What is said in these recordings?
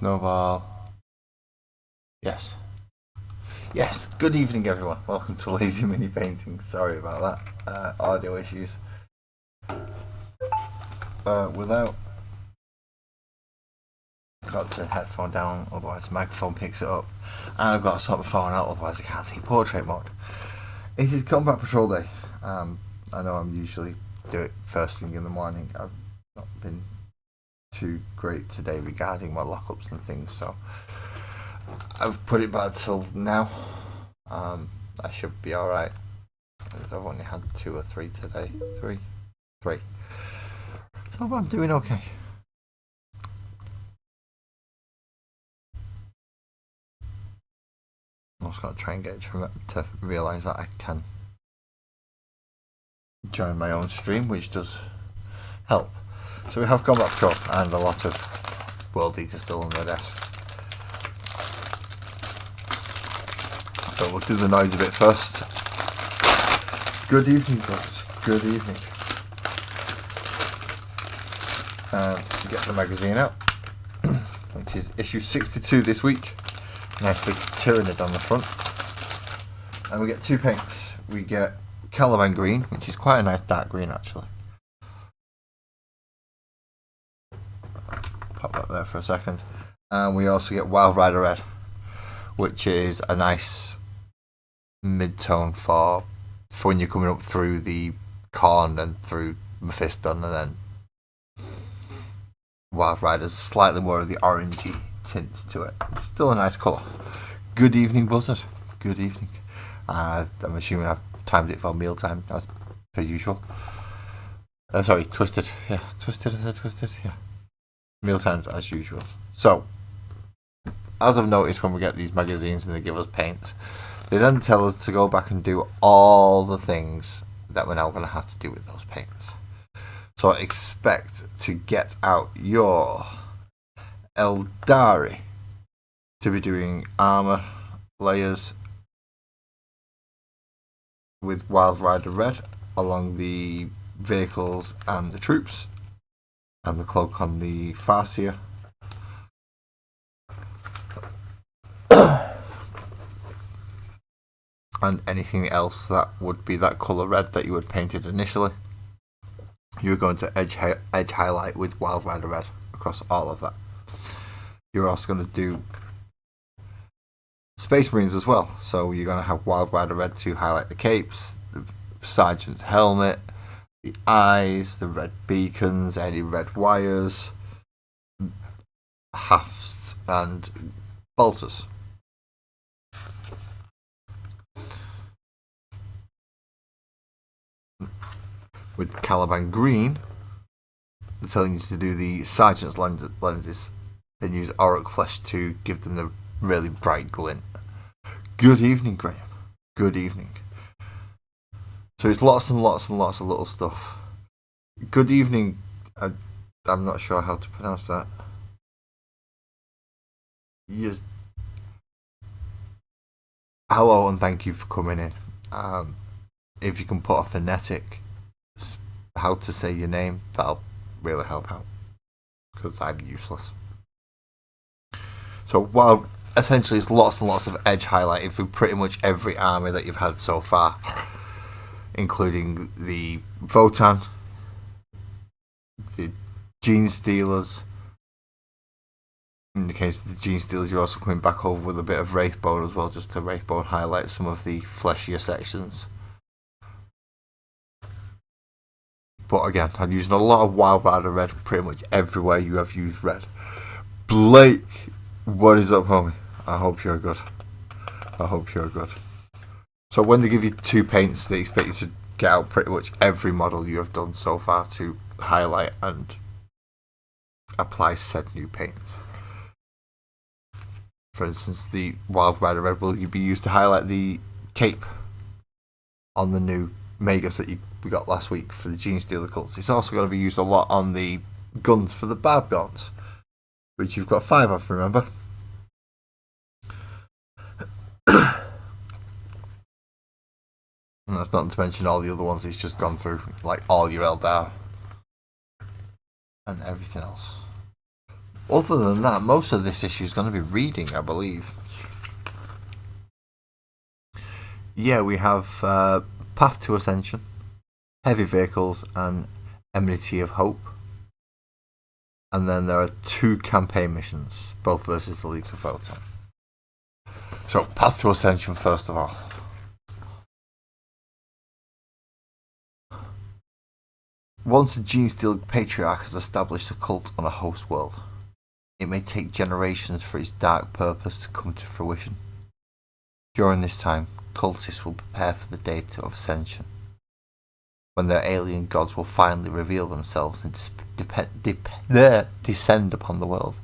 Snowball. Yes. Yes, good evening everyone. Welcome to Lazy Mini Painting. Sorry about that. Audio issues. Without... I've got to turn headphone down, otherwise the microphone picks it up. And I've got to sort my phone out, otherwise I can't see portrait mode. It is Combat Patrol Day. I know I'm usually do it first thing in the morning. I've not been too great today regarding my lockups and things, so I've put it back till now. I should be alright. I've only had 2 or 3 today. Three. So I'm doing okay. I'm just going to try and get to realise that I can join my own stream, which does help. So we have Combat Patrol and a lot of World Eater still on the desk. So we'll do the noise a bit first. Good evening, guys. Good evening. Get the magazine out, which is issue 62 this week. Nice big Tyranid on the front. And we get 2 pinks. We get Caliban Green, which is quite a nice dark green actually. Pop that there for a second. And we also get Wild Rider Red, which is a nice mid-tone for when you're coming up through the Khorne and through Mephiston, and then Wild Rider's slightly more of the orangey tints to it. It's still a nice colour. Good evening, Buzzard. Good evening. I'm assuming I've timed it for mealtime as per usual. Sorry, Twisted. Yeah, Twisted. I said Twisted. Yeah, mealtime as usual. So, as I've noticed when we get these magazines and they give us paints, they then tell us to go back and do all the things that we're now going to have to do with those paints. So expect to get out your Eldari to be doing armour layers with Wild Rider Red along the vehicles and the troops, and the cloak on the Farseer. And anything else that would be that colour red that you had painted initially, you're going to edge highlight with Wild Rider Red across all of that. You're also going to do Space Marines as well, so you're going to have Wild Rider Red to highlight the capes, the sergeant's helmet, the eyes, the red beacons, any red wires, hafts and bolters. With Caliban Green, they're telling you to do the sergeant's lenses, then use Auric Flesh to give them the really bright glint. Good evening, Graham. Good evening. So it's lots and lots and lots of little stuff. Good evening. I'm not sure how to pronounce that. Yes. Hello and thank you for coming in. If you can put a phonetic how to say your name, that'll really help out, because I'm useless. So while essentially it's lots and lots of edge highlighting through pretty much every army that you've had so far, including the Votann, the Gene Stealers. In the case of the Gene Stealers, you're also coming back over with a bit of Wraithbone as well, just to Wraithbone highlight some of the fleshier sections. But again, I'm using a lot of Wild Rider Red pretty much everywhere you have used red. Blake, what is up, homie? I hope you're good. I hope you're good. So when they give you 2 paints, they expect you to get out pretty much every model you have done so far to highlight and apply said new paints. For instance, the Wild Rider Red will be used to highlight the cape on the new Magus that we got last week for the Gene Stealer cults. It's also going to be used a lot on the guns for the Barbgons, which you've got 5 of, remember? And that's not to mention all the other ones it's just gone through, like all your Eldar and everything else. Other than that, most of this issue is going to be reading, I believe. Yeah, we have Path to Ascension, Heavy Vehicles, and Enmity of Hope. And then there are 2 campaign missions, both versus the Leagues of Photon. So, Path to Ascension first of all. Once the Genestealer Patriarch has established a cult on a host world, it may take generations for its dark purpose to come to fruition. During this time, cultists will prepare for the day of Ascension, when their alien gods will finally reveal themselves and descend upon the world.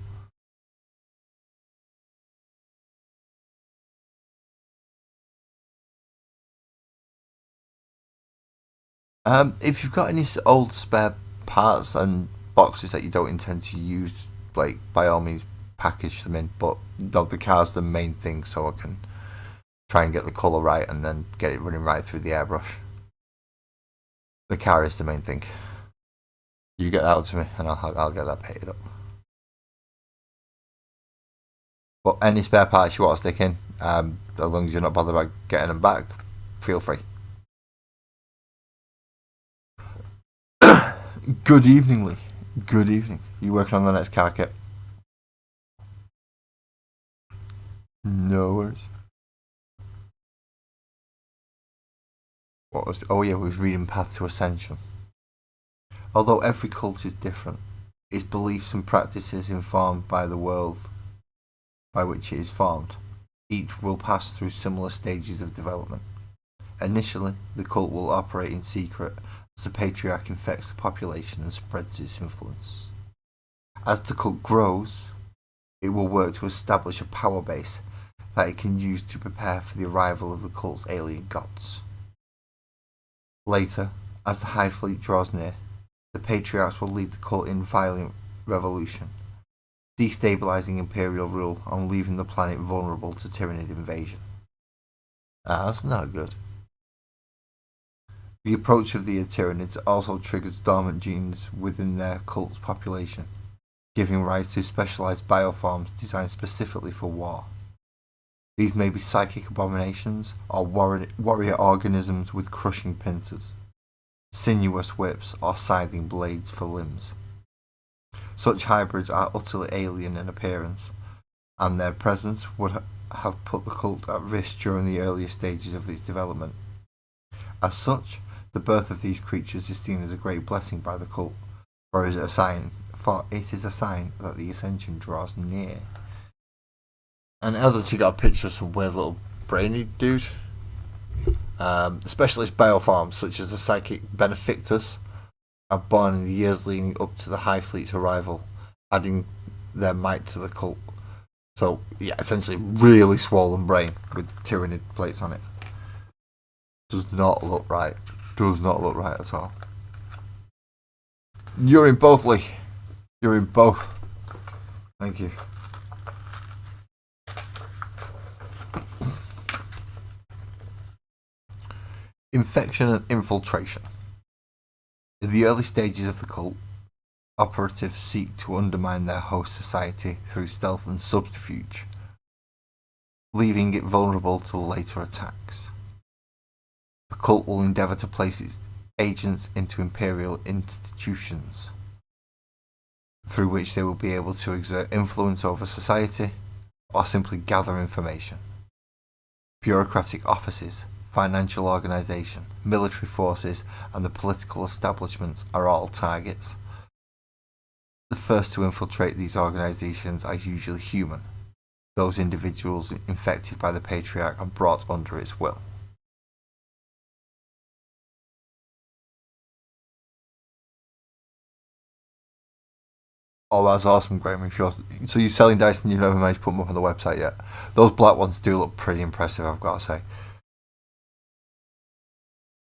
If you've got any old spare parts and boxes that you don't intend to use, like, by all means package them in, but no, the car's the main thing, so I can try and get the colour right and then get it running right through the airbrush. The car is the main thing. You get that out to me and I'll get that painted up. But any spare parts you want to stick in, as long as you're not bothered about getting them back, feel free. Good evening, Lee. Good evening. You working on the next car kit? No worries. We was reading Path to Ascension. Although every cult is different, its beliefs and practices informed by the world by which it is formed, each will pass through similar stages of development. Initially, the cult will operate in secret as the Patriarch infects the population and spreads its influence. As the cult grows, it will work to establish a power base that it can use to prepare for the arrival of the cult's alien gods. Later, as the Hive Fleet draws near, the Patriarchs will lead the cult in violent revolution, destabilizing Imperial rule and leaving the planet vulnerable to Tyranid invasion. That's not good. The approach of the Tyranids also triggers dormant genes within their cult's population, giving rise to specialized bioforms designed specifically for war. These may be psychic abominations or warrior organisms with crushing pincers, sinuous whips, or scything blades for limbs. Such hybrids are utterly alien in appearance, and their presence would have put the cult at risk during the earlier stages of its development. As such, the birth of these creatures is seen as a great blessing by the cult, for it is a sign that the Ascension draws near. And it has actually got a picture of some weird little brainy dude. Specialist bioforms such as the psychic Benefictus are born in the years leading up to the Hive Fleet's arrival, adding their might to the cult. So, yeah, essentially really swollen brain with Tyranid plates on it. Does not look right. Does not look right at all. You're in both, Lee. You're in both. Thank you. Infection and infiltration. In the early stages of the cult, operatives seek to undermine their host society through stealth and subterfuge, leaving it vulnerable to later attacks. The cult will endeavour to place its agents into imperial institutions, through which they will be able to exert influence over society or simply gather information. Bureaucratic offices, financial organisation, military forces, and the political establishments are all targets. The first to infiltrate these organisations are usually human, those individuals infected by the Patriarch and brought under its will. Oh, that's awesome, Graham. So you're selling dice and you've never managed to put them up on the website yet. Those black ones do look pretty impressive, I've got to say.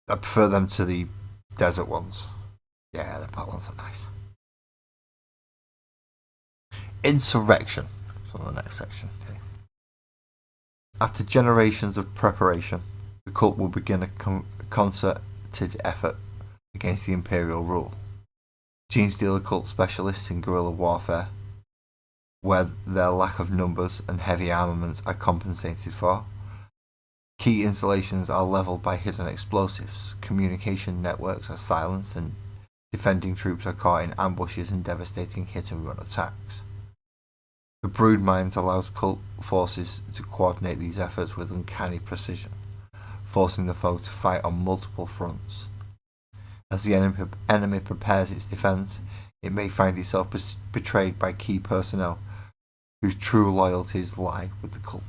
I prefer them to the desert ones. Yeah, the black ones are nice. Insurrection. So the next section. Okay. After generations of preparation, the cult will begin a concerted effort against the Imperial rule. Genestealer cult specialists in guerrilla warfare, where their lack of numbers and heavy armaments are compensated for. Key installations are leveled by hidden explosives, communication networks are silenced, and defending troops are caught in ambushes and devastating hit-and-run attacks. The brood mines allows cult forces to coordinate these efforts with uncanny precision, forcing the foe to fight on multiple fronts. As the enemy prepares its defense, it may find itself betrayed by key personnel whose true loyalties lie with the cult.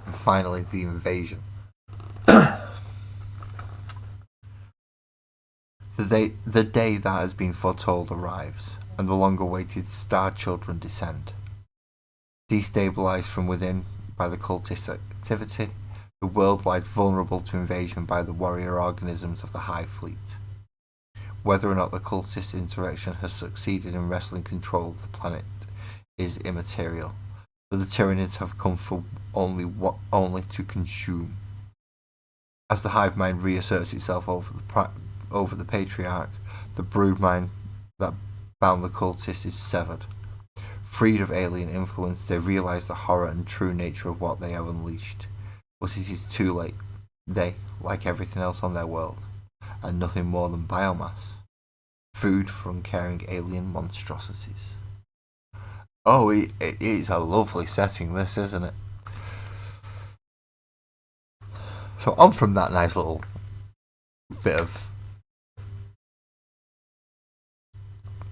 And finally, the invasion. The day that has been foretold arrives, and the long-awaited Star Children descend. Destabilized from within by the cultist activity, the world lies vulnerable to invasion by the warrior organisms of the Hive Fleet. Whether or not the cultist insurrection has succeeded in wresting control of the planet is immaterial, but the Tyranids have come for only to consume. As the hive mind reasserts itself over the Patriarch, the brood mind that bound the cultists is severed. Freed of alien influence, they realize the horror and true nature of what they have unleashed. But it is too late. They, like everything else on their world, are nothing more than biomass. Food for uncaring alien monstrosities. Oh, it is a lovely setting, this, isn't it? So on from that nice little bit of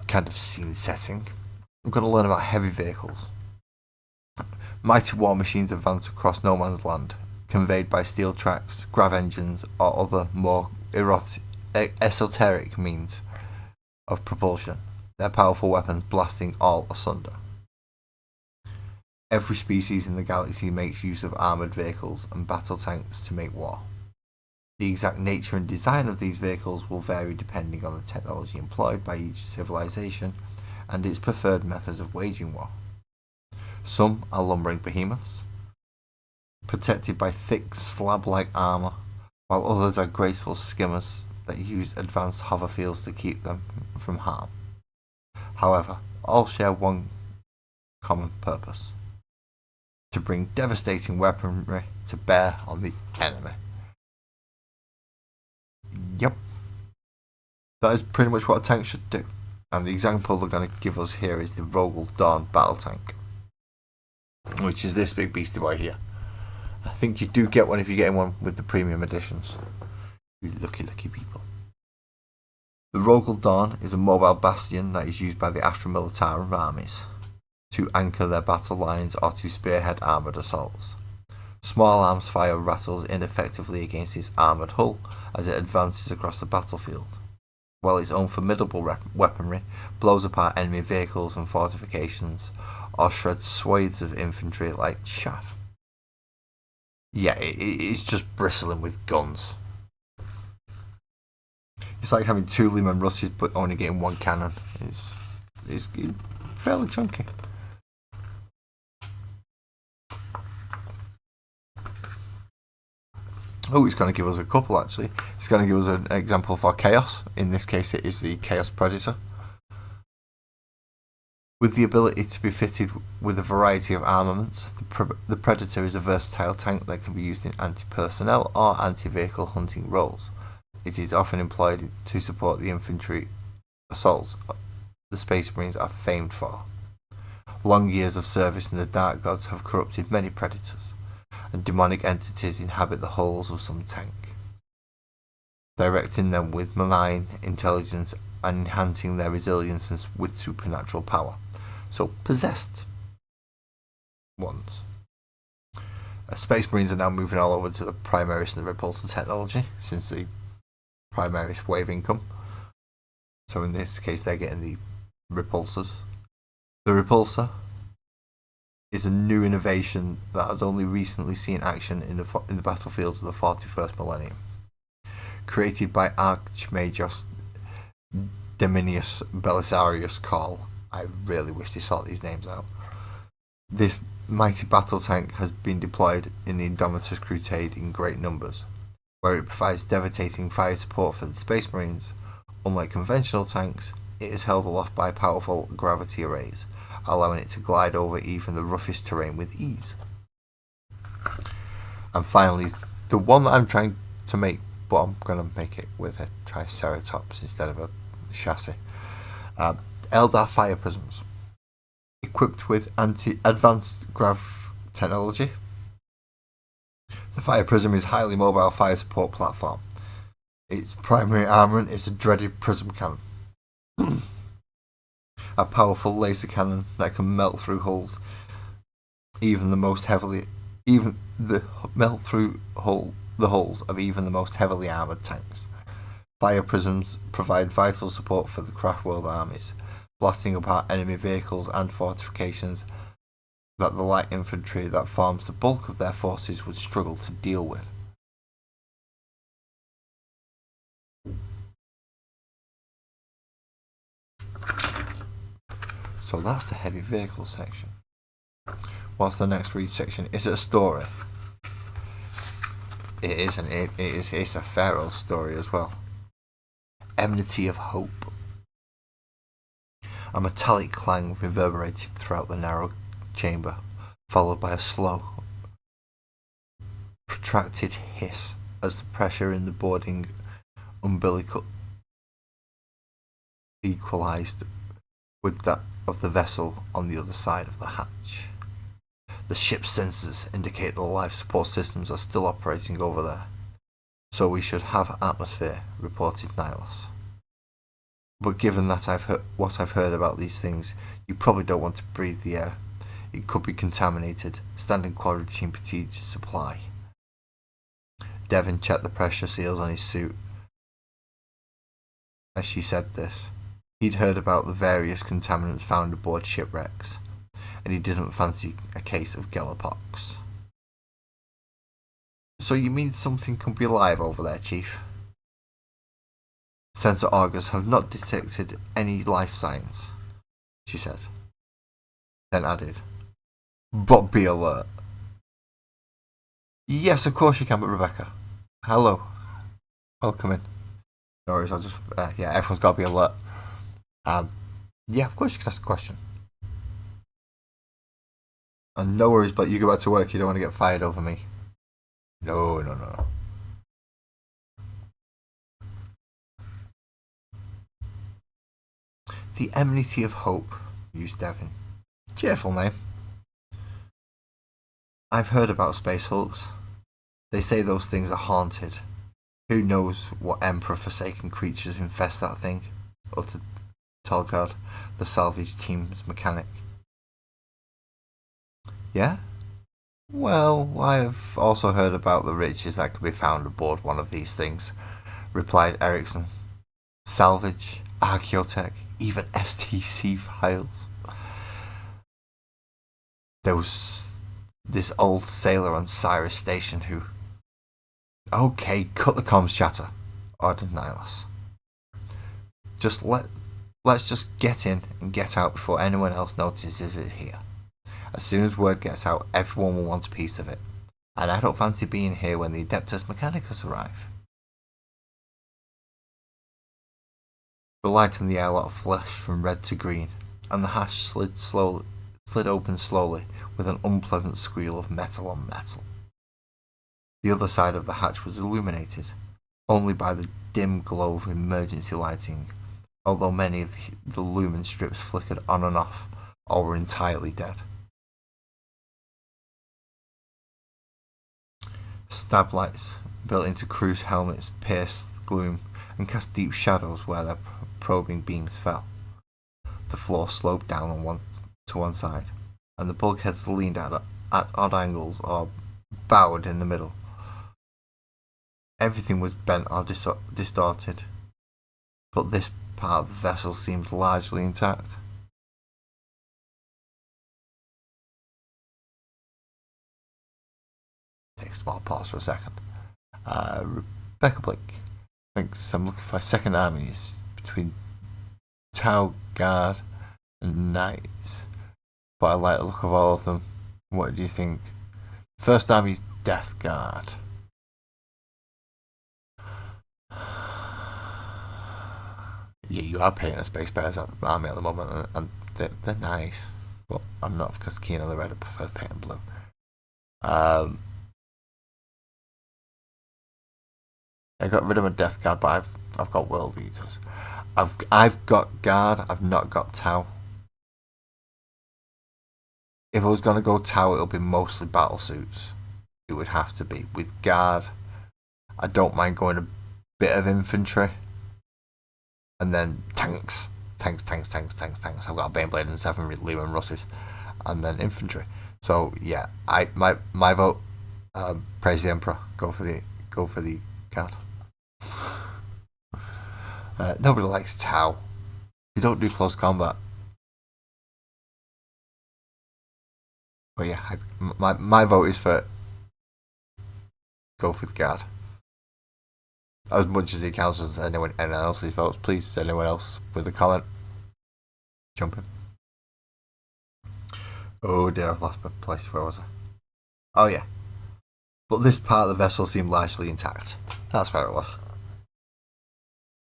kind of scene setting, I'm going to learn about heavy vehicles. Mighty war machines advance across no man's land, conveyed by steel tracks, grav engines, or other more esoteric means of propulsion, their powerful weapons blasting all asunder. Every species in the galaxy makes use of armoured vehicles and battle tanks to make war. The exact nature and design of these vehicles will vary depending on the technology employed by each civilization and its preferred methods of waging war. Some are lumbering behemoths, protected by thick slab-like armour, while others are graceful skimmers that use advanced hoverfields to keep them from harm. However, all share one common purpose: to bring devastating weaponry to bear on the enemy. Yep. That is pretty much what a tank should do. And the example they're going to give us here is the Rogel Dawn battle tank, which is this big beastie boy here. I think you do get one if you're getting one with the premium editions. You lucky people. The Rogel Dawn is a mobile bastion that is used by the Astra Militarum armies to anchor their battle lines or to spearhead armoured assaults. Small arms fire rattles ineffectively against its armoured hull as it advances across the battlefield, while its own formidable weaponry blows apart enemy vehicles and fortifications or shreds swathes of infantry like chaff. Yeah, it's just bristling with guns. It's like having two Lehman Russes but only getting one cannon. It's fairly chunky. Oh, it's going to give us a couple actually. It's going to give us an example for Chaos. In this case, it is the Chaos Predator. With the ability to be fitted with a variety of armaments, the Predator is a versatile tank that can be used in anti-personnel or anti-vehicle hunting roles. It is often employed to support the infantry assaults the Space Marines are famed for. Long years of service in the Dark Gods have corrupted many Predators, and demonic entities inhabit the hulls of some tank, directing them with malign intelligence and enhancing their resilience with supernatural power. So, possessed ones. Space Marines are now moving all over to the Primaris and the Repulsor technology, since the Primaris wave income. So in this case, they're getting the Repulsors. The Repulsor is a new innovation that has only recently seen action in the battlefields of the 41st millennium. Created by Archmagos Dominius Belisarius Call. I really wish they sort these names out. This mighty battle tank has been deployed in the Indomitus Crusade in great numbers, where it provides devastating fire support for the Space Marines. Unlike conventional tanks, it is held aloft by powerful gravity arrays, allowing it to glide over even the roughest terrain with ease. And finally, the one that I'm trying to make, but I'm going to make it with a Triceratops instead of a chassis. Eldar fire prisms. Equipped with advanced grav technology, the fire prism is a highly mobile fire support platform. Its primary armament is a dreaded prism cannon. A powerful laser cannon that can melt through hulls, the hulls of even the most heavily armoured tanks. Fire prisms provide vital support for the Craftworld armies, blasting apart enemy vehicles and fortifications that the light infantry that forms the bulk of their forces would struggle to deal with. So that's the heavy vehicle section. What's the next read section? Is it a story? It is, and it's a Pharaoh story as well. Enmity of Hope. A metallic clang reverberated throughout the narrow chamber, followed by a slow, protracted hiss as the pressure in the boarding umbilical equalized with that of the vessel on the other side of the hatch. The ship's sensors indicate the life support systems are still operating over there, so we should have atmosphere, reported Nylos. But given that what I've heard about these things, you probably don't want to breathe the air. It could be contaminated. Standard quarantine fatigue supply. Devon checked the pressure seals on his suit. As she said this, he'd heard about the various contaminants found aboard shipwrecks, and he didn't fancy a case of Gellerpox. So you mean something can be alive over there, Chief? Sensor augers have not detected any life signs, she said, then added, but be alert. Yes, of course you can, but Rebecca. Hello. Welcome in. No worries, I'll just, everyone's got to be alert. Yeah, of course you can ask a question. And no worries, but you go back to work, you don't want to get fired over me. No. The Enmity of Hope, used Devon. Cheerful name. I've heard about space hulks. They say those things are haunted. Who knows what Emperor-forsaken creatures infest that thing? Uttered Tolgard, the salvage team's mechanic. Yeah? Well, I've also heard about the riches that can be found aboard one of these things, replied Erickson. Salvage, archaeotech, even STC files. There was this old sailor on Cyrus Station who... Okay, cut the comms chatter, ordered Nylos. Let's just get in and get out before anyone else notices it here. As soon as word gets out, everyone will want a piece of it. And I don't fancy being here when the Adeptus Mechanicus arrive. The light in the airlock flashed from red to green, and the hatch slid open slowly with an unpleasant squeal of metal on metal. The other side of the hatch was illuminated, only by the dim glow of emergency lighting, although many of the lumen strips flickered on and off, or were entirely dead. Stab lights built into crew's helmets pierced gloom and cast deep shadows where their probing beams fell. The floor sloped down to one side, and the bulkheads leaned at odd angles or bowed in the middle. Everything was bent or distorted, but this part of the vessel seemed largely intact. Take a small pause for a second. Rebecca Blake thinks I'm looking for second armies between Tau Guard and Knights, but I like the look of all of them. What do you think? First army's Death Guard. Yeah, you are painting a Space Bears army at the moment, and they're nice. But I'm not, of course, keen on the red. I prefer painting blue. I got rid of my Death Guard, but I've got World Eaters. I've got Guard. I've not got Tau. If I was gonna go Tau, it'll be mostly battle suits. It would have to be with Guard. I don't mind going a bit of infantry, and then tanks. I've got a Baneblade and 7 Leman Russes, and then infantry. So yeah, my vote. Praise the Emperor. Go for the Guard. Nobody likes Tau. You don't do close combat. But yeah, my vote is for go for the Guard. As much as it counts as anyone else's votes, please, anyone else with a comment, jump in. Oh dear, I've lost my place. Where was I? Oh yeah. But this part of the vessel seemed largely intact. That's where it was.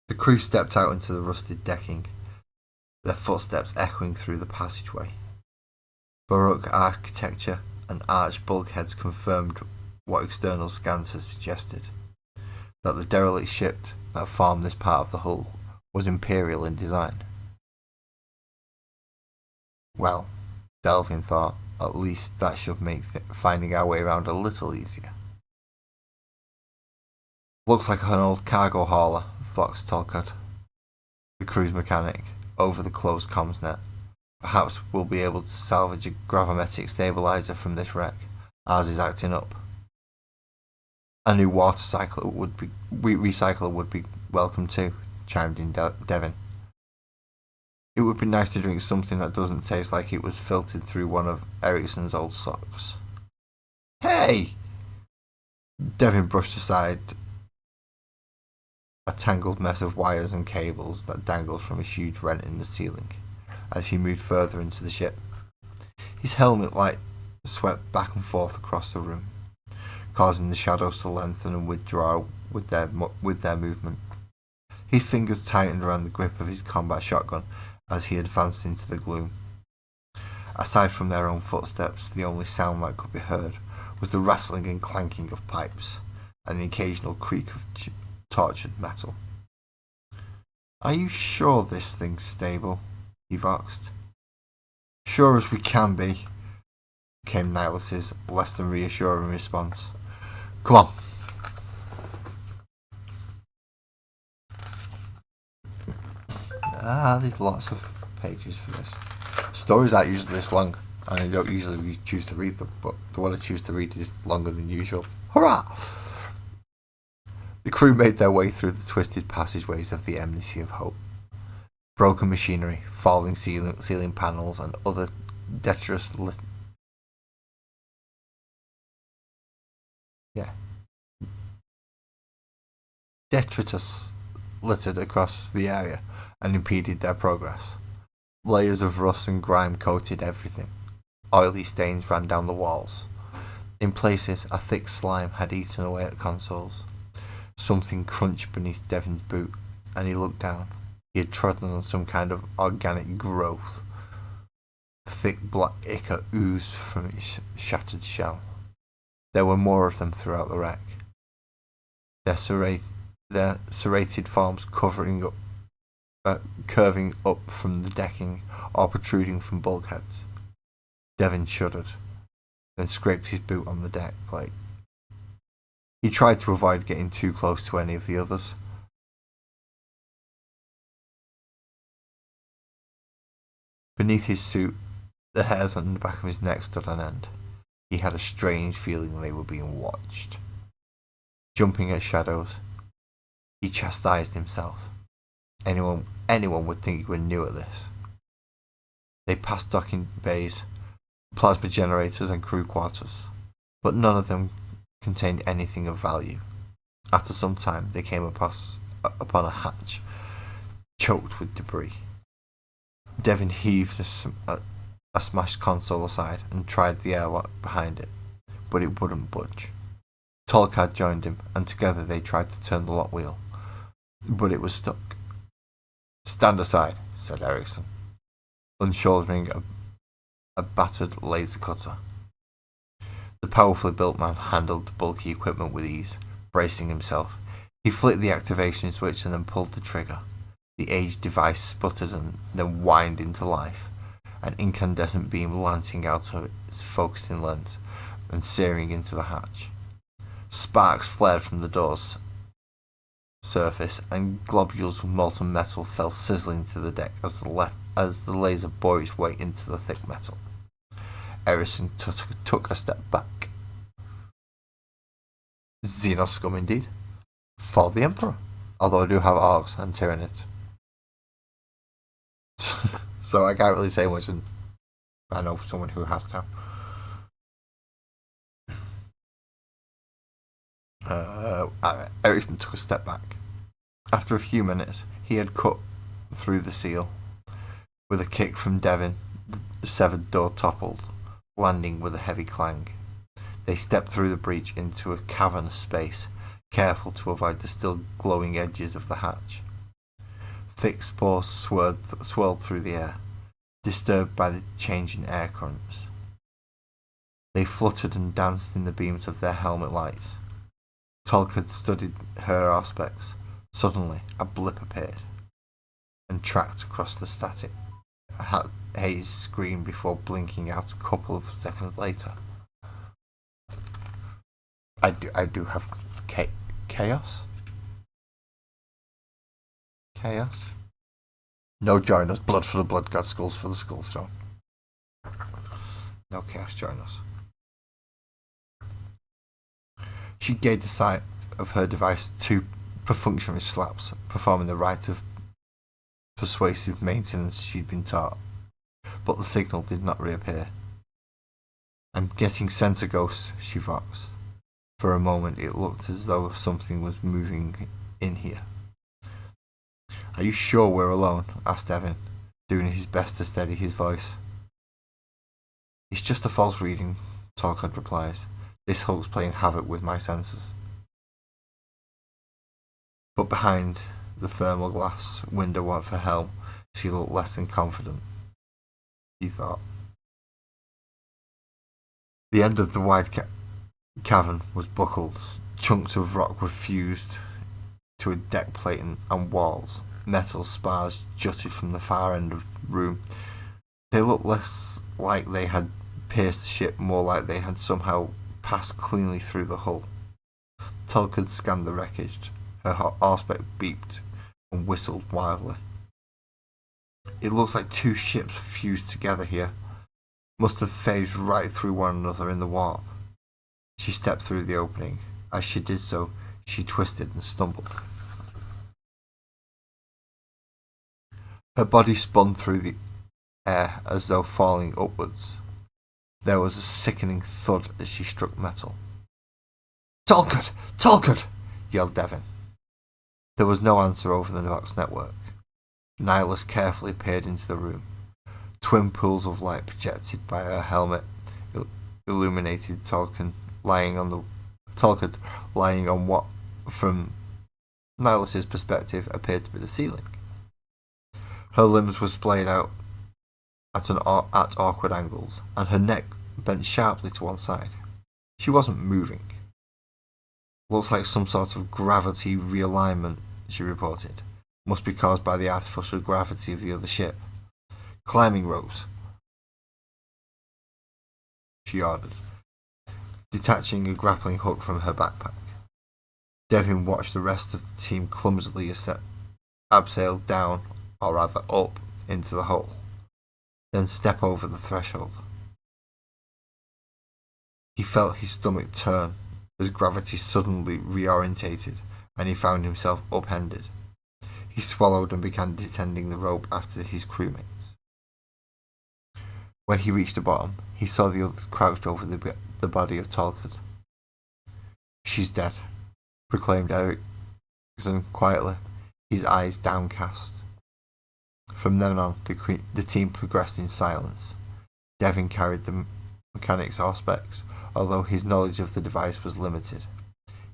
The crew stepped out into the rusted decking, their footsteps echoing through the passageway. Baroque architecture and arched bulkheads confirmed what external scans had suggested, that the derelict ship that formed this part of the hull was imperial in design. Well, Delvin thought, at least that should make finding our way around a little easier. Looks like an old cargo hauler, Fox Tolkad, the crew's mechanic, over the closed comms net. Perhaps we'll be able to salvage a gravimetric stabilizer from this wreck. Ours is acting up. A new water recycler would be welcome too, chimed in Devin. It would be nice to drink something that doesn't taste like it was filtered through one of Ericsson's old socks. Hey! Devin brushed aside a tangled mess of wires and cables that dangled from a huge rent in the ceiling as he moved further into the ship. His helmet light swept back and forth across the room, causing the shadows to lengthen and withdraw with their movement. His fingers tightened around the grip of his combat shotgun as he advanced into the gloom. Aside from their own footsteps, the only sound that could be heard was the rattling and clanking of pipes and the occasional creak of tortured metal. "Are you sure this thing's stable?" he voxed. "Sure as we can be," came Nihilus's less than reassuring response. "Come on." There's lots of pages for this. Stories aren't usually this long, and I don't usually choose to read them, but the one I choose to read is longer than usual. Hurrah! The crew made their way through the twisted passageways of the Embassy of Hope. Broken machinery, falling ceiling panels, and other detritus littered across the area and impeded their progress. Layers of rust and grime coated everything. Oily stains ran down the walls. In places, a thick slime had eaten away at consoles. Something crunched beneath Devin's boot, and he looked down. He had trodden on some kind of organic growth. Thick black ichor oozed from its shattered shell. There were more of them throughout the wreck. Their serrated forms curving up from the decking or protruding from bulkheads. Devin shuddered, then scraped his boot on the deck plate. He tried to avoid getting too close to any of the others. Beneath his suit, the hairs on the back of his neck stood on end. He had a strange feeling they were being watched. Jumping at shadows, he chastised himself. Anyone would think you were new at this. They passed docking bays, plasma generators and crew quarters, but none of them contained anything of value. After some time, they came upon a hatch choked with debris. Devin heaved a smashed console aside and tried the airlock behind it, but it wouldn't budge. Tolkad joined him, and together they tried to turn the lock wheel, but it was stuck. Stand aside, said Erickson, unshouldering a battered laser cutter. The powerfully built man handled the bulky equipment with ease. Bracing himself, he flicked the activation switch and then pulled the trigger. The aged device sputtered and then whined into life, an incandescent beam lancing out of its focusing lens and searing into the hatch. Sparks flared from the door's surface, and globules of molten metal fell sizzling to the deck as the laser bore its way into the thick metal. Erickson took a step back. Xenos scum indeed. For the Emperor. Although I do have Orcs and Tyranids. So I can't really say much, and I know someone who has to. Erickson took a step back. After a few minutes, he had cut through the seal. With a kick from Devin, the severed door toppled, landing with a heavy clang. They stepped through the breach into a cavernous space, careful to avoid the still glowing edges of the hatch. Thick spores swirled through the air, disturbed by the changing air currents. They fluttered and danced in the beams of their helmet lights. Tolkien studied her aspects. Suddenly, a blip appeared and tracked across the static haze screen before blinking out a couple of seconds later. I do have chaos. Chaos. No, join us. Blood for the blood god, skulls for the skull stone. No chaos, join us. She gave the sight of her device two perfunctory slaps, performing the rite of persuasive maintenance she'd been taught. But the signal did not reappear. I'm getting sensor ghosts, she voxed. For a moment it looked as though something was moving in here. Are you sure we're alone? Asked Evan, doing his best to steady his voice. It's just a false reading, Tolkien replies. This hulk's playing havoc with my senses. But behind the thermal glass window of her helm, she looked less than confident, he thought. The end of the wide cavern was buckled. Chunks of rock were fused to a deck plate and walls. Metal spars jutted from the far end of the room. They looked less like they had pierced the ship, more like they had somehow passed cleanly through the hull. Tolkien scanned the wreckage. Her aspect beeped and whistled wildly. It looks like two ships fused together here. Must have phased right through one another in the warp. She stepped through the opening. As she did so, she twisted and stumbled. Her body spun through the air as though falling upwards. There was a sickening thud as she struck metal. Tolkien! Tolkien! Yelled Devin. There was no answer over the Vox network. Nihilus carefully peered into the room. Twin pools of light projected by her helmet illuminated Tolkien lying on what, from Nihilus's perspective, appeared to be the ceiling. Her limbs were splayed out at awkward angles, and her neck bent sharply to one side. She wasn't moving. Looks like some sort of gravity realignment, she reported. Must be caused by the artificial gravity of the other ship. Climbing ropes, she ordered, detaching a grappling hook from her backpack. Devin watched the rest of the team clumsily abseil down, or rather up, into the hole, then step over the threshold. He felt his stomach turn as gravity suddenly reorientated, and he found himself upended. He swallowed and began descending the rope after his crewmates. When he reached the bottom, he saw the others crouched over the body of Tolkien. She's dead, proclaimed Erickson quietly, his eyes downcast. From then on, the team progressed in silence. Devin carried the mechanic's aspects, although his knowledge of the device was limited.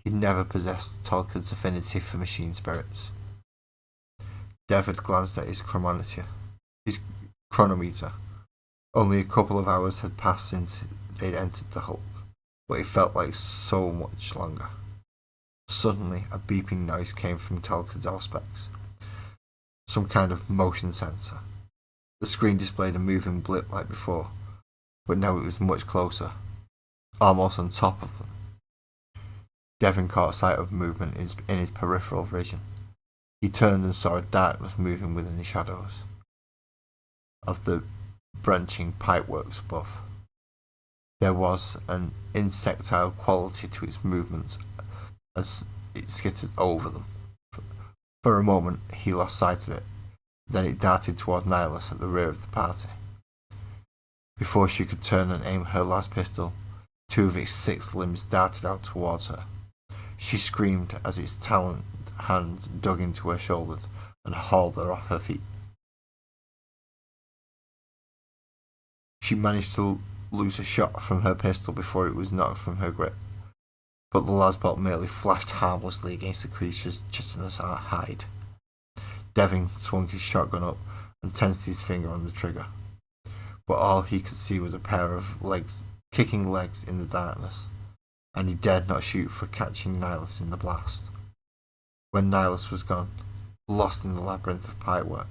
He'd never possessed Tolkien's affinity for machine spirits. Dev had glanced at his chronometer. Only a couple of hours had passed since they'd entered the hulk, but it felt like so much longer. Suddenly, a beeping noise came from Talcud's auspex. Some kind of motion sensor. The screen displayed a moving blip like before, but now it was much closer, almost on top of them. Devon caught sight of movement in his peripheral vision. He turned and saw a darkness moving within the shadows of the branching pipeworks above. There was an insectile quality to its movements as it skittered over them. For a moment he lost sight of it, then it darted toward Nihilus at the rear of the party. Before she could turn and aim her last pistol, two of its 6 limbs darted out towards her. She screamed as its taloned hands dug into her shoulders and hauled her off her feet. She managed to loose a shot from her pistol before it was knocked from her grip, but the lasbot merely flashed harmlessly against the creature's chitinous hide. Devin swung his shotgun up and tensed his finger on the trigger, but all he could see was a pair of kicking legs in the darkness, and he dared not shoot for catching Nihilus in the blast. When Nihilus was gone, lost in the labyrinth of pipework,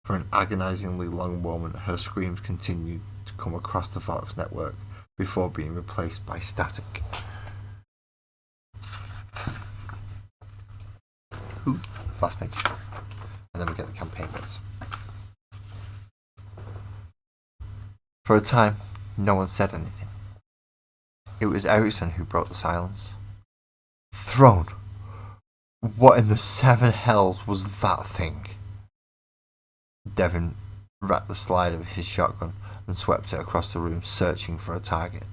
for an agonizingly long moment her screams continued to come across the Vox network before being replaced by static. Last page. And then we get the campaign bits. For a time, no one said anything. It was Ericsson who broke the silence. Throne! What in the 7 hells was that thing? Devin racked the slide of his shotgun and swept it across the room, searching for a target.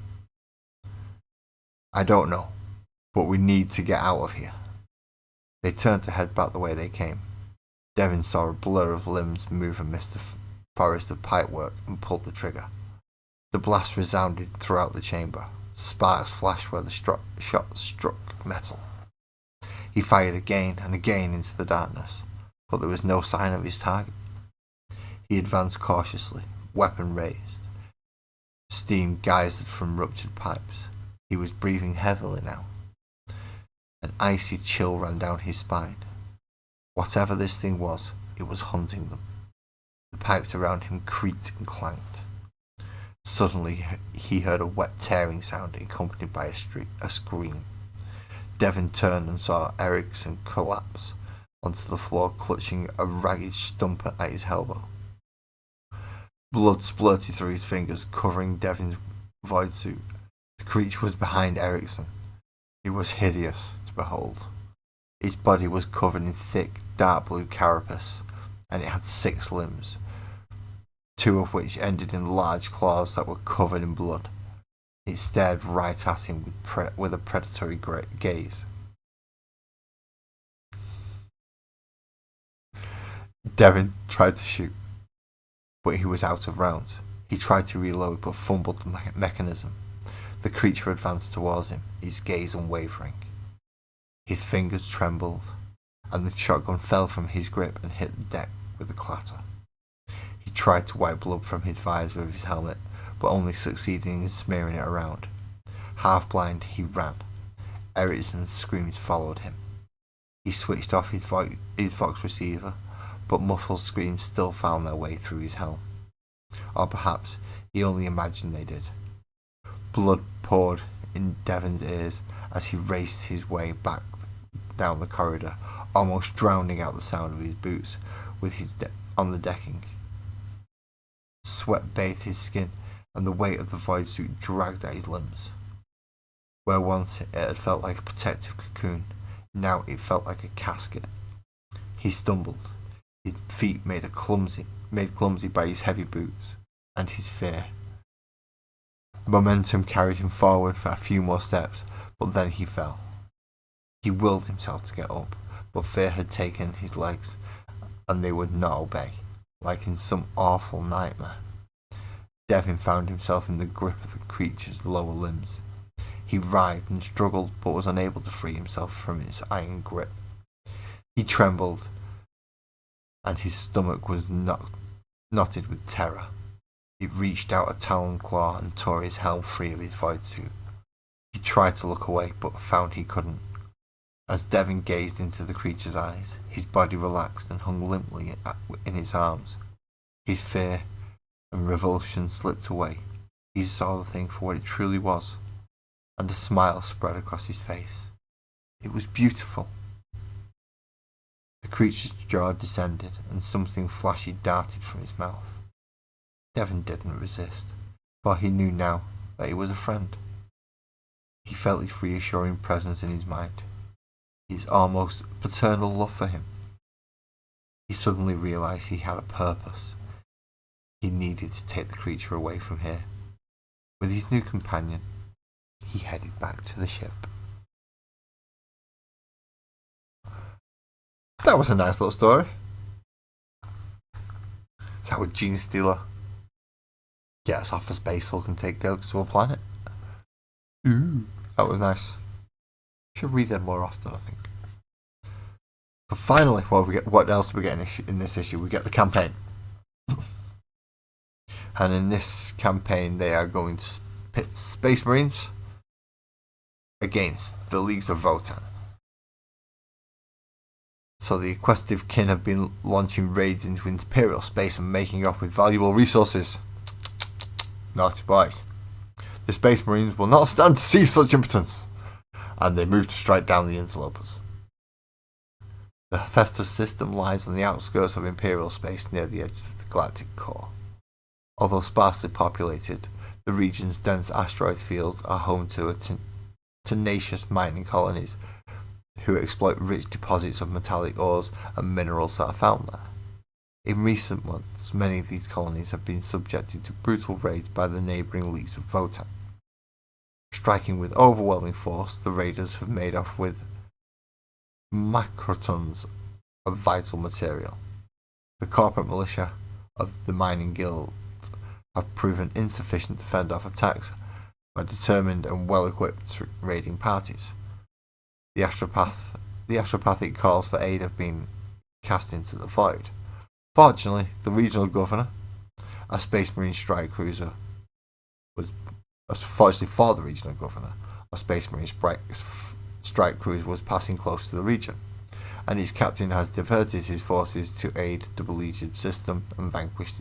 I don't know, but we need to get out of here. They turned to head back the way they came. Devin saw a blur of limbs move amidst the forest of pipework and pulled the trigger. The blast resounded throughout the chamber. Sparks flashed where the shot struck metal. He fired again and again into the darkness, but there was no sign of his target. He advanced cautiously, weapon raised. Steam geysered from ruptured pipes. He was breathing heavily now. An icy chill ran down his spine. Whatever this thing was, it was hunting them. The pipes around him creaked and clanked. Suddenly he heard a wet tearing sound accompanied by a scream. Devin turned and saw Ericsson collapse onto the floor, clutching a ragged stump at his elbow. Blood splurted through his fingers, covering Devin's void suit. The creature was behind Ericsson. It was hideous to behold. Its body was covered in thick, dark blue carapace, and it had 6 limbs, 2 of which ended in large claws that were covered in blood. It stared right at him with a predatory gaze. Devin tried to shoot, but he was out of rounds. He tried to reload but fumbled the mechanism. The creature advanced towards him, his gaze unwavering. His fingers trembled, and the shotgun fell from his grip and hit the deck with a clatter. He tried to wipe blood from his visor of his helmet, but only succeeding in smearing it around. Half blind, he ran. Ericsson's screams followed him. He switched off his Vox receiver, but muffled screams still found their way through his helm. Or perhaps he only imagined they did. Blood poured in Devin's ears as he raced his way back down the corridor, almost drowning out the sound of his boots on the decking. Sweat bathed his skin, and the weight of the void suit dragged at his limbs. Where once it had felt like a protective cocoon, now it felt like a casket. He stumbled, his feet made clumsy by his heavy boots and his fear. Momentum carried him forward for a few more steps, but then he fell. He willed himself to get up, but fear had taken his legs, and they would not obey, like in some awful nightmare. Devin found himself in the grip of the creature's lower limbs. He writhed and struggled, but was unable to free himself from its iron grip. He trembled, and his stomach was knotted with terror. He reached out a talon claw and tore his helm free of his void suit. He tried to look away, but found he couldn't. As Devon gazed into the creature's eyes, his body relaxed and hung limply in his arms. His fear and revulsion slipped away. He saw the thing for what it truly was, and a smile spread across his face. It was beautiful. The creature's jaw descended, and something flashy darted from his mouth. Devon didn't resist, for he knew now that he was a friend. He felt his reassuring presence in his mind, his almost paternal love for him. He suddenly realized he had a purpose. He needed to take the creature away from here. With his new companion, he headed back to the ship. That was a nice little story. Is that what Gene Stealer gets off a space Hulk and take goats to a planet? Ooh, that was nice. Should read them more often, I think. But finally, what else do we get in this issue? We get the campaign. And in this campaign, they are going to pit Space Marines against the Leagues of Votann. So the Equestrive Kin have been launching raids into Imperial space and making off with valuable resources. Naughty boys. The Space Marines will not stand to see such impotence, and they move to strike down the interlopers. The Hephaestus system lies on the outskirts of Imperial space near the edge of the galactic core. Although sparsely populated, the region's dense asteroid fields are home to tenacious mining colonies who exploit rich deposits of metallic ores and minerals that are found there. In recent months, many of these colonies have been subjected to brutal raids by the neighbouring Leagues of Votann. Striking with overwhelming force, the raiders have made off with macrotons of vital material. The corporate militia of the mining guild have proven insufficient to fend off attacks by determined and well-equipped raiding parties. The astropathic calls for aid have been cast into the void. Fortunately, the regional governor, a Space Marine strike cruiser, fortunately for the regional governor, a Space Marine strike cruiser was passing close to the region, and its captain has diverted his forces to aid the beleaguered system and vanquish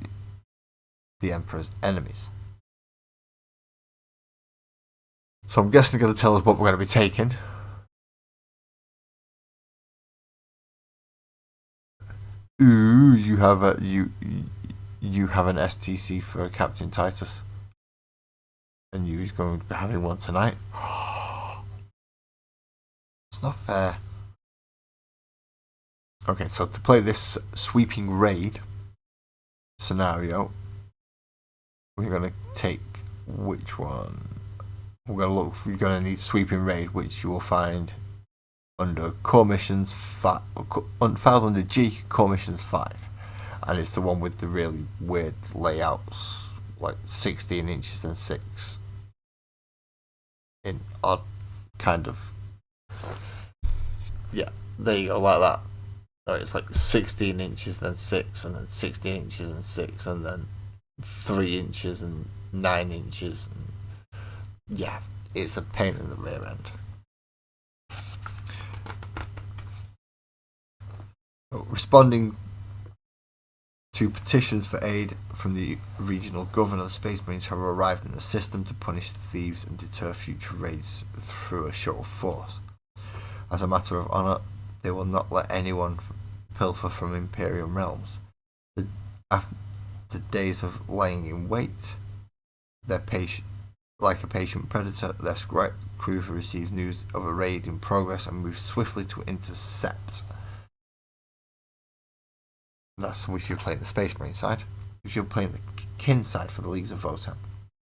the Emperor's enemies. So I'm guessing they're going to tell us what we're going to be taking. Ooh, you have an STC for Captain Titus, and you is going to be having one tonight. It's not fair. Okay, so to play this sweeping raid scenario, we're going to take which one? We're going to need sweeping raid, which you will find under Core Missions found under G, Core Missions 5, and it's the one with the really weird layouts, like 16 inches and 6 in odd kind of, yeah, there you go, like that. No, it's like 16 inches then 6, and then 16 inches and 6, and then 3 inches and 9 inches, and yeah, it's a pain in the rear end. Responding to petitions for aid from the regional governor, the Space Marines have arrived in the system to punish the thieves and deter future raids through a show of force. As a matter of honour, they will not let anyone pilfer from Imperium realms. After days of laying in wait, like a patient predator, their strike crew receives news of a raid in progress and moves swiftly to intercept. That's if you're playing the Space Marine side. If you're playing the Kin side for the Leagues of Votann,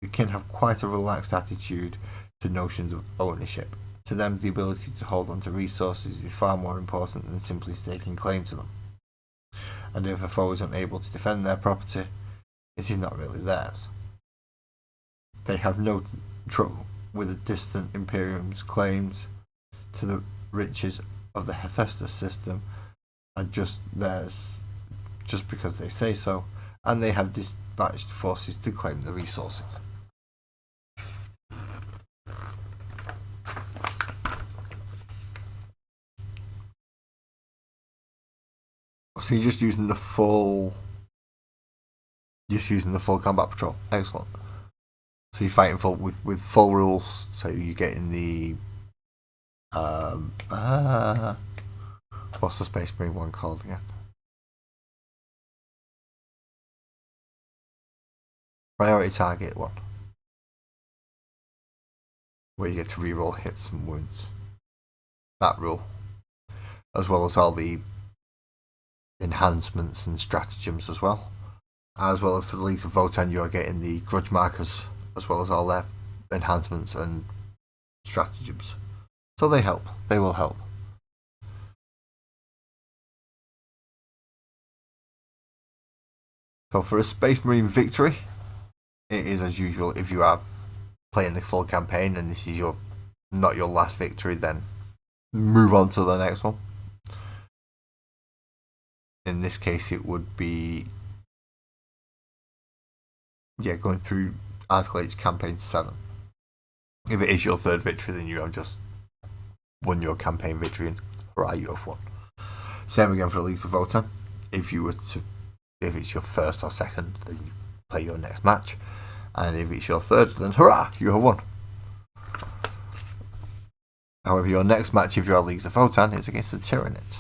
the Kin have quite a relaxed attitude to notions of ownership. To them, the ability to hold on to resources is far more important than simply staking claim to them. And if a foe is unable to defend their property, it is not really theirs. They have no trouble with the distant Imperium's claims to the riches of the Hephaestus system, and just theirs just because they say so, and they have dispatched forces to claim the resources. So you're just using the full combat patrol. Excellent. So you're fighting with full rules. So you're getting the what's the Space Marine one called again? Priority target one, where you get to reroll hits and wounds. That rule, as well as all the enhancements and stratagems as well as for the Leagues of Votann, you are getting the grudge markers as well as all their enhancements and stratagems. So they help. They will help. So for a Space Marine victory, it is as usual. If you are playing the full campaign and this is not your last victory, then move on to the next one. In this case, it would be going through Article H Campaign 7. If it is your third victory, then you have just won your campaign victory and hurrah, you have won. Same again for the Leagues of Votann. If it's your first or second, then you play your next match. And if it's your third, then hurrah, you have won. However, your next match, if you're Leagues of Votann, is against the Tyranid.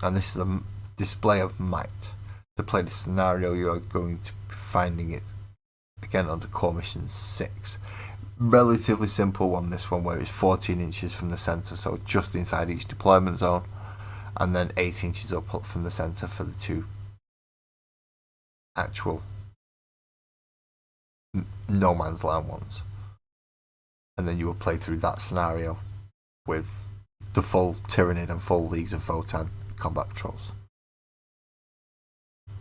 And this is a display of might. To play the scenario, you are going to be finding it again under Core Mission 6. Relatively simple one, this one, where it's 14 inches from the centre, so just inside each deployment zone, and then 8 inches up from the centre for the two actual no man's land ones. And then you will play through that scenario with the full Tyranid and full Leagues of Votann combat patrols.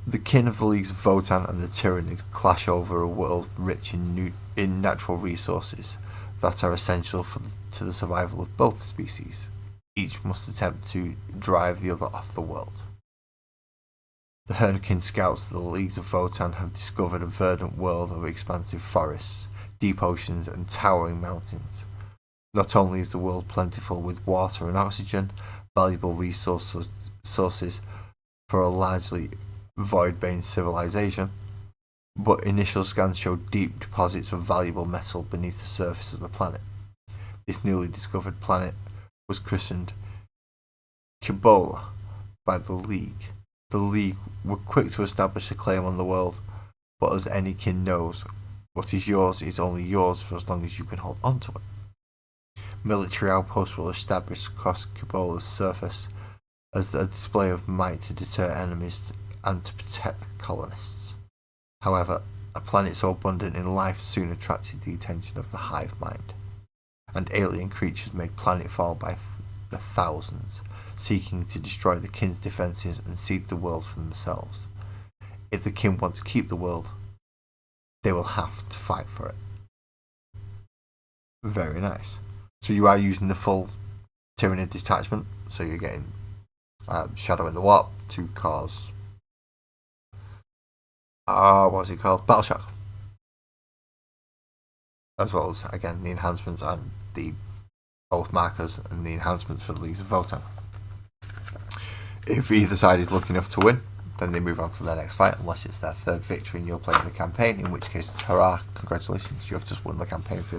The kin of the Leagues of Votann and the Tyranid clash over a world rich in natural resources that are essential to the survival of both species. Each must attempt to drive the other off the world. The Hernkin scouts of the Leagues of Votann have discovered a verdant world of expansive forests, deep oceans, and towering mountains. Not only is the world plentiful with water and oxygen, valuable resources for a largely void-based civilization, but initial scans show deep deposits of valuable metal beneath the surface of the planet. This newly discovered planet was christened Kibola by the League. The League were quick to establish a claim on the world, but as any kin knows, what is yours is only yours for as long as you can hold on to it. Military outposts were established across Kibola's surface as a display of might to deter enemies and to protect the colonists. However, a planet so abundant in life soon attracted the attention of the hive mind, and alien creatures made planetfall by the thousands, seeking to destroy the kin's defences and seize the world for themselves. If the kin want to keep the world, they will have to fight for it. Very nice. So you are using the full Tyranid detachment, so you're getting Shadow in the Warp to cause what's it called? Battle Shock. As well as, again, the enhancements and the oath markers and the enhancements for the Leagues of Votann. If either side is lucky enough to win, then they move on to their next fight, unless it's their third victory and you're playing the campaign, in which case, hurrah, congratulations, you have just won the campaign for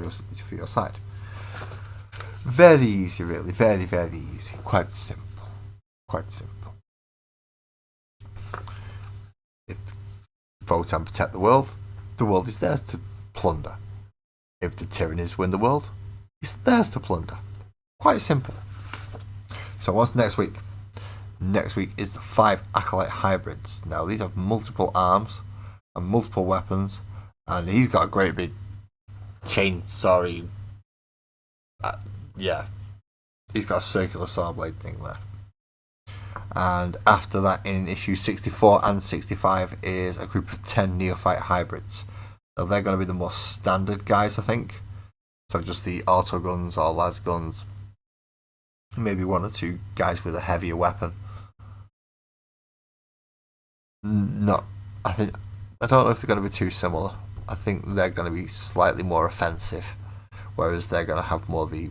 your side. Very easy, really, very, very easy. Quite simple. Quite simple. If Votann protect the world is theirs to plunder. If the Tyranids win the world, it's theirs to plunder. Quite simple. So what's next week? Next week is the 5 Acolyte hybrids. Now these have multiple arms and multiple weapons, and he's got a great big chainsaw. He's got a circular saw blade thing there. And after that, in issue 64 and 65, is a group of 10 neophyte hybrids. Now they're going to be the more standard guys, I think. So just the auto guns or las guns. Maybe one or two guys with a heavier weapon. No, I don't know if they're going to be too similar. I think they're going to be slightly more offensive, whereas they're going to have more the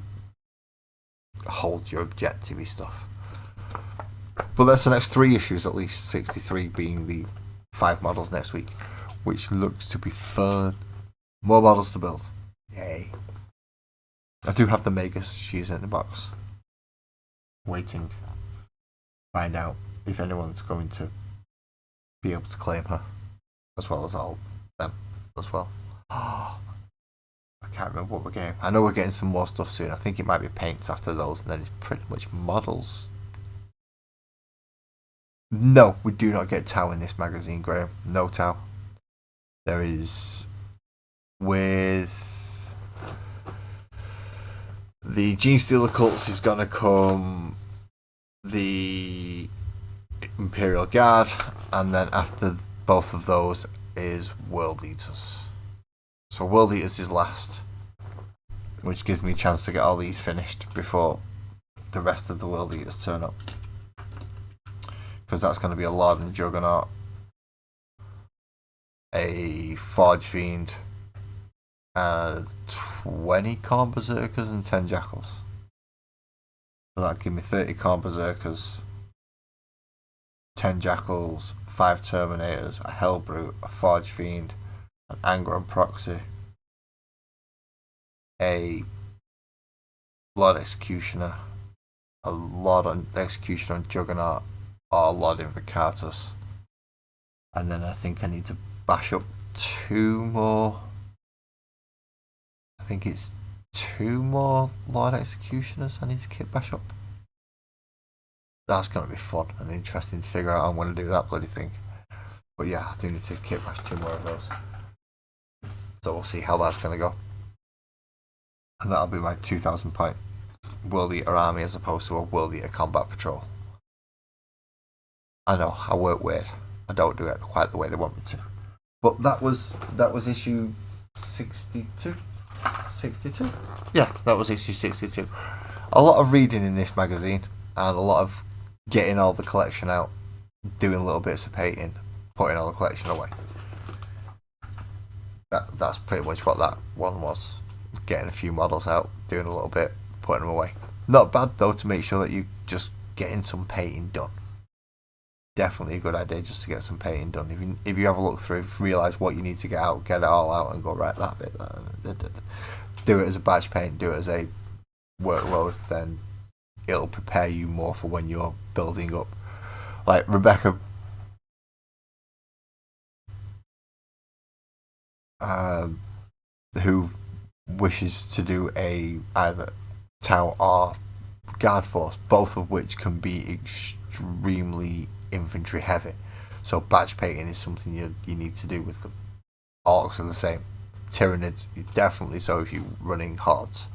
hold your objective stuff. But that's the next 3 issues, at least 63 being the 5 models next week, which looks to be fun. More models to build. Yay. I do have the Megas. She's in the box. Waiting. Find out if anyone's going to be able to claim her, as well as all them as well. I can't remember what we're getting. I know we're getting some more stuff soon. I think it might be paints after those, and then it's pretty much models. No, we do not get Tau in this magazine, Graham. No Tau. There is, with the Genestealer Cults, is going to come the Imperial Guard, and then after both of those is World Eaters. So World Eaters is last, which gives me a chance to get all these finished before the rest of the World Eaters turn up. Because that's going to be a Lord and Juggernaut, a Forge Fiend, 20 Khorne Berserkers and 10 Jackals. So that'll give me 30 Khorne Berserkers, 10 Jackals, 5 Terminators, a Hellbrute, a Forge Fiend, an Angron Proxy, a Lord Executioner, a Lord Executioner on Juggernaut, or Lord Invocatus. And then I think I need to bash up 2 more. I think it's 2 more Lord Executioners I need to kit bash up. That's going to be fun and interesting to figure out how I'm going to do that bloody thing. But yeah, I do need to kit bash 2 more of those. So we'll see how that's going to go. And that'll be my 2,000 point World Eater army as opposed to a World Eater Combat Patrol. I know, I work weird. I don't do it quite the way they want me to. But that was issue 62? 62? Yeah, that was issue 62. A lot of reading in this magazine, and a lot of getting all the collection out, doing little bits of painting, putting all the collection away. That's pretty much what that one was. Getting a few models out, doing a little bit, putting them away. Not bad though, to make sure that you just getting some painting done. Definitely a good idea just to get some painting done. If you have a look through, realise what you need to get out, get it all out and go, right, that bit, do it as a batch paint, do it as a workload, then it'll prepare you more for when you're building up. Like Rebecca who wishes to do a either Tau or Guard Force, both of which can be extremely infantry heavy. So batch painting is something you need to do with them. Orcs are the same. Tyranids, definitely so if you're running hordes.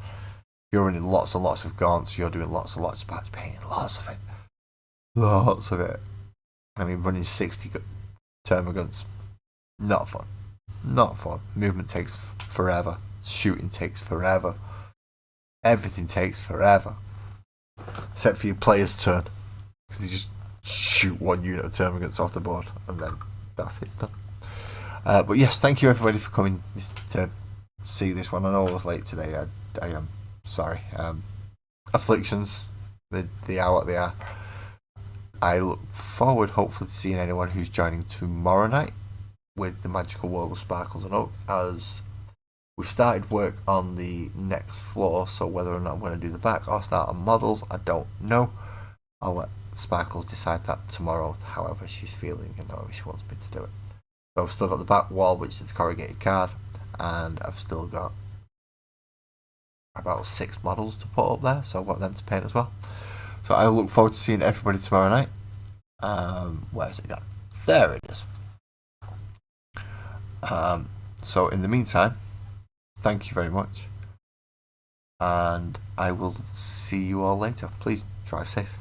You're running lots and lots of gaunts, you're doing lots and lots of batch painting, lots of it. Lots of it. I mean, running 60 termagants, not fun. Not fun. Movement takes forever. Shooting takes forever. Everything takes forever. Except for your player's turn. Because you just shoot 1 unit of termagants off the board and then that's it, done. But yes, thank you everybody for coming to see this one. I know I was late today. I am sorry. Afflictions, they are what they are. I look forward hopefully to seeing anyone who's joining tomorrow night with the Magical World of Sparkles and Oak, as we've started work on the next floor, so whether or not I'm going to do the back or start on models, I don't know. I'll let Sparkles decide that tomorrow, however she's feeling and however she wants me to do it. So I've still got the back wall, which is a corrugated card, and I've still got about 6 models to put up there, so I've got them to paint as well. So I look forward to seeing everybody tomorrow night. Where is it gone? There it is. So in the meantime, thank you very much, and I will see you all later. Please drive safe.